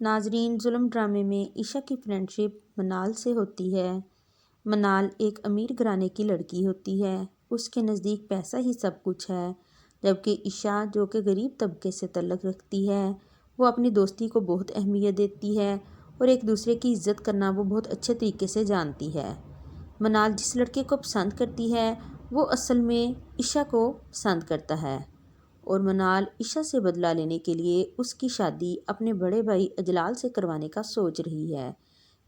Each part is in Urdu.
ناظرین، ظلم ڈرامے میں عشا کی فرینڈشپ منال سے ہوتی ہے۔ منال ایک امیر گھرانے کی لڑکی ہوتی ہے، اس کے نزدیک پیسہ ہی سب کچھ ہے، جبکہ عشا جو کہ غریب طبقے سے تعلق رکھتی ہے، وہ اپنی دوستی کو بہت اہمیت دیتی ہے اور ایک دوسرے کی عزت کرنا وہ بہت اچھے طریقے سے جانتی ہے۔ منال جس لڑکے کو پسند کرتی ہے وہ اصل میں عشا کو پسند کرتا ہے اور منال عشا سے بدلہ لینے کے لیے اس کی شادی اپنے بڑے بھائی اجلال سے کروانے کا سوچ رہی ہے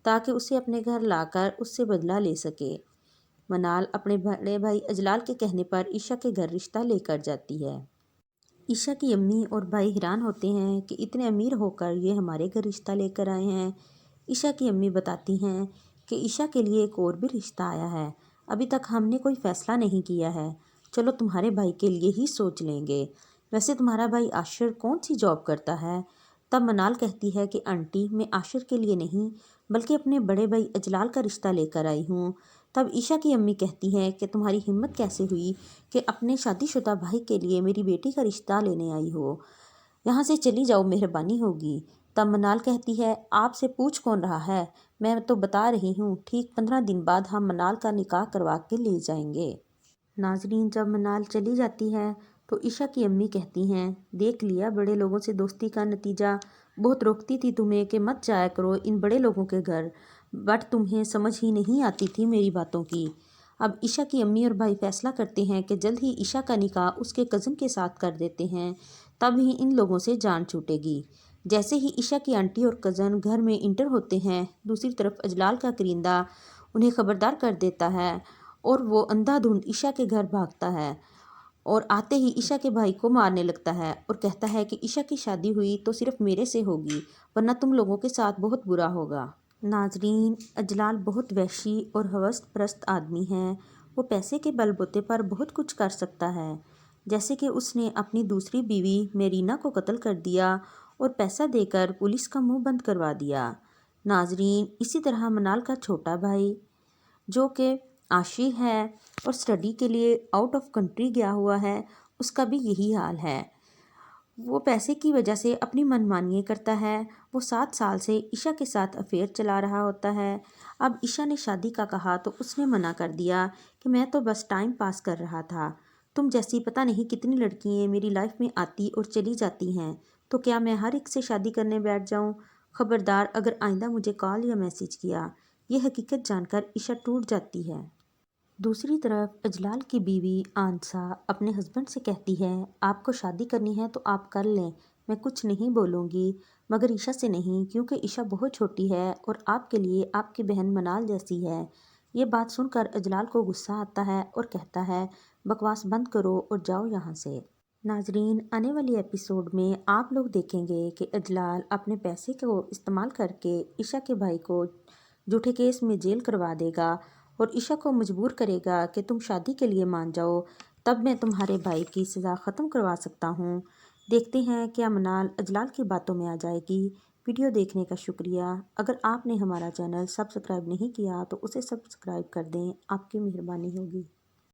تاکہ اسے اپنے گھر لا کر اس سے بدلہ لے سکے۔ منال اپنے بڑے بھائی اجلال کے کہنے پر عشا کے گھر رشتہ لے کر جاتی ہے۔ عشا کی امی اور بھائی حیران ہوتے ہیں کہ اتنے امیر ہو کر یہ ہمارے گھر رشتہ لے کر آئے ہیں۔ عشا کی امی بتاتی ہیں کہ عشا کے لیے ایک اور بھی رشتہ آیا ہے، ابھی تک ہم نے کوئی فیصلہ نہیں کیا ہے، چلو تمہارے بھائی کے لیے ہی سوچ لیں گے۔ ویسے تمہارا بھائی عاشر کون سی جاب کرتا ہے؟ تب منال کہتی ہے کہ آنٹی، میں عاشر کے لیے نہیں بلکہ اپنے بڑے بھائی اجلال کا رشتہ لے کر آئی ہوں۔ تب عشا کی امی کہتی ہیں کہ تمہاری ہمت کیسے ہوئی کہ اپنے شادی شدہ بھائی کے لیے میری بیٹی کا رشتہ لینے آئی ہو؟ یہاں سے چلی جاؤ، مہربانی ہوگی۔ تب منال کہتی ہے، آپ سے پوچھ کون رہا ہے، میں تو بتا رہی ہوں، ٹھیک 15 دن بعد ہم منال کا نکاح کروا کے لے جائیں گے۔ ناظرین، جب منال چلی جاتی ہے تو عشا کی امی کہتی ہیں، دیکھ لیا بڑے لوگوں سے دوستی کا نتیجہ، بہت روکتی تھی تمہیں کہ مت جایا کرو ان بڑے لوگوں کے گھر، بٹ تمہیں سمجھ ہی نہیں آتی تھی میری باتوں کی۔ اب عشا کی امی اور بھائی فیصلہ کرتے ہیں کہ جلد ہی عشا کا نکاح اس کے کزن کے ساتھ کر دیتے ہیں، تب ہی ان لوگوں سے جان چھوٹے گی۔ جیسے ہی عشا کی آنٹی اور کزن گھر میں انٹر ہوتے ہیں، دوسری طرف اجلال کا کرندہ انہیں خبردار کر دیتا ہے اور وہ اندھا دھند عشا کے گھر بھاگتا ہے اور آتے ہی عشا کے بھائی کو مارنے لگتا ہے اور کہتا ہے کہ عشا کی شادی ہوئی تو صرف میرے سے ہوگی، ورنہ تم لوگوں کے ساتھ بہت برا ہوگا۔ ناظرین، اجلال بہت وحشی اور ہوس پرست آدمی ہے، وہ پیسے کے بل بوتے پر بہت کچھ کر سکتا ہے، جیسے کہ اس نے اپنی دوسری بیوی میرینا کو قتل کر دیا اور پیسہ دے کر پولیس کا منہ بند کروا دیا۔ ناظرین، اسی طرح منال کا چھوٹا بھائی جو کہ عاشر ہے اور اسٹڈی کے لیے آؤٹ آف کنٹری گیا ہوا ہے، اس کا بھی یہی حال ہے، وہ پیسے کی وجہ سے اپنی من مانیے کرتا ہے۔ وہ 7 سال سے عشا کے ساتھ افیئر چلا رہا ہوتا ہے۔ اب عشا نے شادی کا کہا تو اس نے منع کر دیا کہ میں تو بس ٹائم پاس کر رہا تھا، تم جیسی پتہ نہیں کتنی لڑکیاں میری لائف میں آتی اور چلی جاتی ہیں، تو کیا میں ہر ایک سے شادی کرنے بیٹھ جاؤں؟ خبردار اگر آئندہ مجھے کال یا میسج کیا۔ یہ حقیقت جان کر عشا ٹوٹ جاتی ہے۔ دوسری طرف اجلال کی بیوی آنسا اپنے ہسبینڈ سے کہتی ہے، آپ کو شادی کرنی ہے تو آپ کر لیں، میں کچھ نہیں بولوں گی، مگر عشا سے نہیں، کیونکہ عشا بہت چھوٹی ہے اور آپ کے لیے آپ کی بہن منال جیسی ہے۔ یہ بات سن کر اجلال کو غصہ آتا ہے اور کہتا ہے، بکواس بند کرو اور جاؤ یہاں سے۔ ناظرین، آنے والی ایپیسوڈ میں آپ لوگ دیکھیں گے کہ اجلال اپنے پیسے کو استعمال کر کے عشا کے بھائی کو جھوٹے کیس میں جیل کروا دے گا اور عشا کو مجبور کرے گا کہ تم شادی کے لیے مان جاؤ، تب میں تمہارے بھائی کی سزا ختم کروا سکتا ہوں۔ دیکھتے ہیں کیا منال اجلال کی باتوں میں آ جائے گی۔ ویڈیو دیکھنے کا شکریہ۔ اگر آپ نے ہمارا چینل سبسکرائب نہیں کیا تو اسے سبسکرائب کر دیں، آپ کی مہربانی ہوگی۔